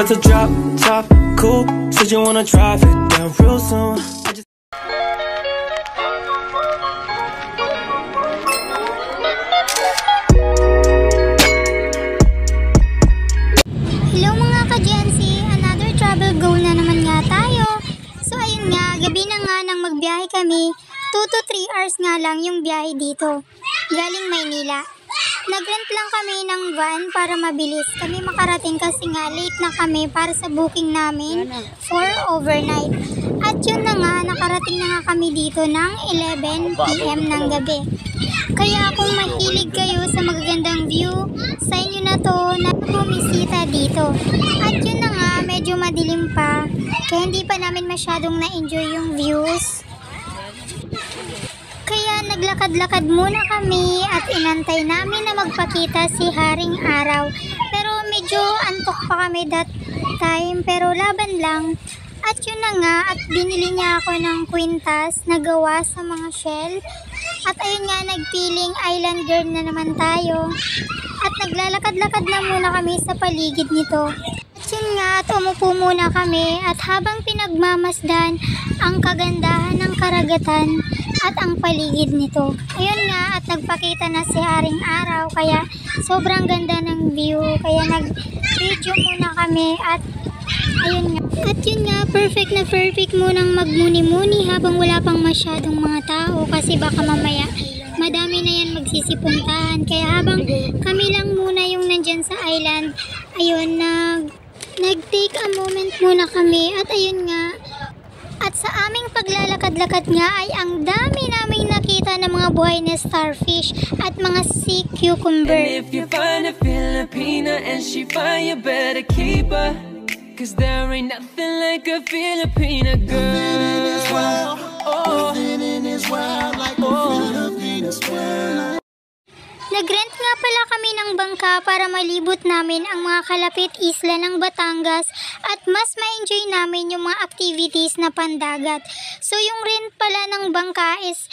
That's a drop top cool. Said you wanna drive it down real soon. Hello mga ka-GNC, another travel goal na naman nga tayo. So ayun nga, gabi na nga nang magbiyahe kami. 2 to 3 hours nga lang yung biyahe dito, galing Maynila. Nag-rent lang kami ng van para mabilis kami makarating kasi nga late na kami para sa booking namin for overnight. At yun na nga, nakarating na nga kami dito ng 11 PM ng gabi. Kaya kung mahilig kayo sa magagandang view, sa inyo na to na bumisita dito. At yun na nga, medyo madilim pa, kaya hindi pa namin masyadong na-enjoy yung views. Kaya naglakad-lakad muna kami at inantay namin na magpakita si Haring Araw. Pero medyo antok pa kami that time, pero laban lang. At yun na nga, at binili niya ako ng kwintas na gawa sa mga shell. At ayun nga, nagpiling island girl na naman tayo. At naglalakad-lakad na muna kami sa paligid nito. At yun nga, at umupo muna kami at habang pinagmamasdan ang kagandahan ng karagatan at ang paligid nito. Ayun nga, at nagpakita na si Haring Araw, kaya sobrang ganda ng view. Kaya nag-video muna kami at ayun nga. At yun nga, perfect na perfect munang magmuni-muni habang wala pang masyadong mga tao kasi baka mamaya madami na yan magsisipuntahan. Kaya habang kami lang muna yung nandyan sa island, ayun, nag-take a moment muna kami. At ayun nga, at sa aming paglalakad-lakad nga ay ang dami naming nakita ng mga buhay na starfish at mga sea cucumber. And if you find a Filipina and she find you better keep her, cause there ain't nothing like a Filipina girl. Nagrent nga pala kami ng bangka para malibot namin ang mga kalapit isla ng Batangas at mas ma-enjoy namin yung mga activities na pandagat. So yung rent pala ng bangka is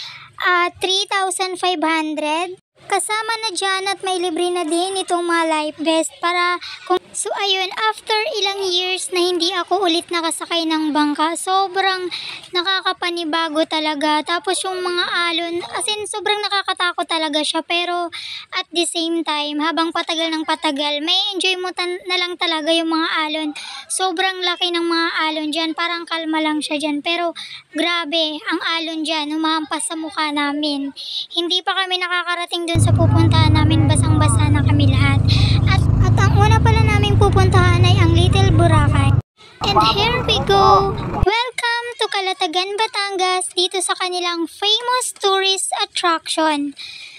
3,500. Kasama na dyan at may libre na din itong mga life vest para kung... So ayun, after ilang years na hindi ako ulit nakasakay ng bangka, sobrang nakakapanibago talaga. Tapos yung mga alon, as in sobrang nakakatakot talaga siya, pero at the same time, habang patagal ng patagal, may enjoy mo na lang talaga yung mga alon. Sobrang laki ng mga alon dyan, parang kalma lang siya dyan, pero grabe, ang alon dyan, humahampas sa mukha namin. Hindi pa kami nakakarating dun sa pupuntahan namin, basang-basa na kami lahat. At ang una pala naming pupuntahan ay ang Little Boracay. And here we go! Welcome to Calatagan, Batangas, dito sa kanilang famous tourist attraction.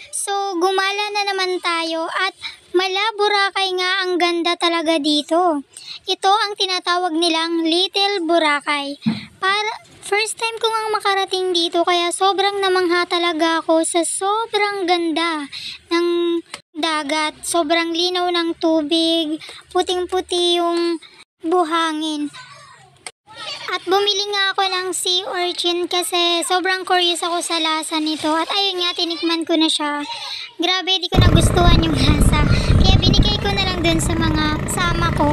So, gumala na naman tayo at mala Boracay nga, ang ganda talaga dito. Ito ang tinatawag nilang Little Boracay. First time ko nga makarating dito, kaya sobrang namangha talaga ako sa sobrang ganda ng dagat. Sobrang linaw ng tubig, puting-puti yung buhangin. At bumili nga ako ng sea urchin kasi sobrang curious ako sa lasa nito. At ayun nga, tinikman ko na siya. Grabe, di ko nagustuhan yung lasa. Kaya binigay ko na lang dun sa mga sama ko.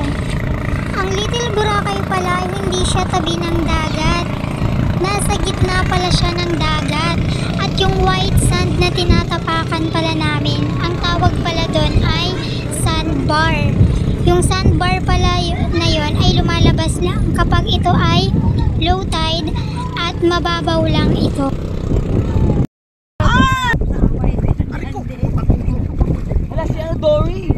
Ang Little Boracay pala, hindi siya tabi ng dagat. Nasa gitna pala siya ng dagat. At yung white sand na tinatapakan pala namin, ang tawag pala doon ay sandbar. Yung sandbar pala na yun ay lumalabas lang kapag ito ay low tide at mababaw lang ito. Wala si Dory.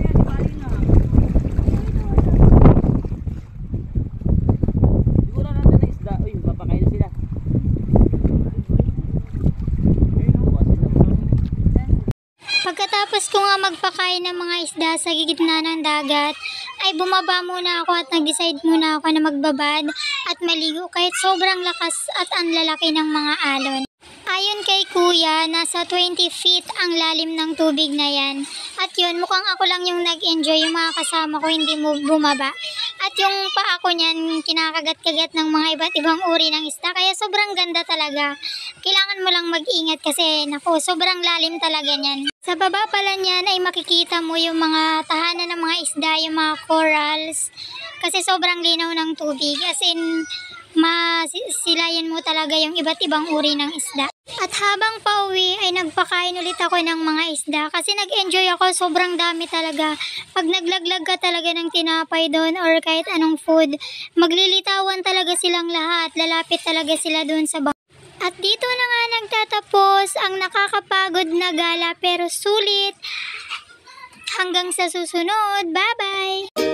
Pagkatapos ko nga magpakain ng mga isda sa gitna ng dagat, ay bumaba muna ako at nag-decide muna ako na magbabad at maligo kahit sobrang lakas at ang lalaki ng mga alon. Ayon kay kuya, nasa 20 feet ang lalim ng tubig na yan. At yun, mukhang ako lang yung nag-enjoy, yung mga kasama ko hindi mo bumaba. At yung paa ko niyan, kinakagat-kagat ng mga iba't ibang uri ng isda, kaya sobrang ganda talaga. Kailangan mo lang mag-ingat kasi, naku, sobrang lalim talaga niyan. Sa baba pala niyan ay makikita mo yung mga tahanan ng mga isda, yung mga corals. kasi sobrang linaw ng tubig. As in, masilayan mo talaga yung iba't ibang uri ng isda. At habang pauwi ay nagpakain ulit ako ng mga isda kasi nag-enjoy ako, sobrang dami talaga. Pag naglaglag ka talaga ng tinapay doon or kahit anong food, maglilitawan talaga silang lahat, lalapit talaga sila doon sa bangka. At dito na nga nagtatapos ang nakakapagod na gala pero sulit. Hanggang sa susunod, bye-bye!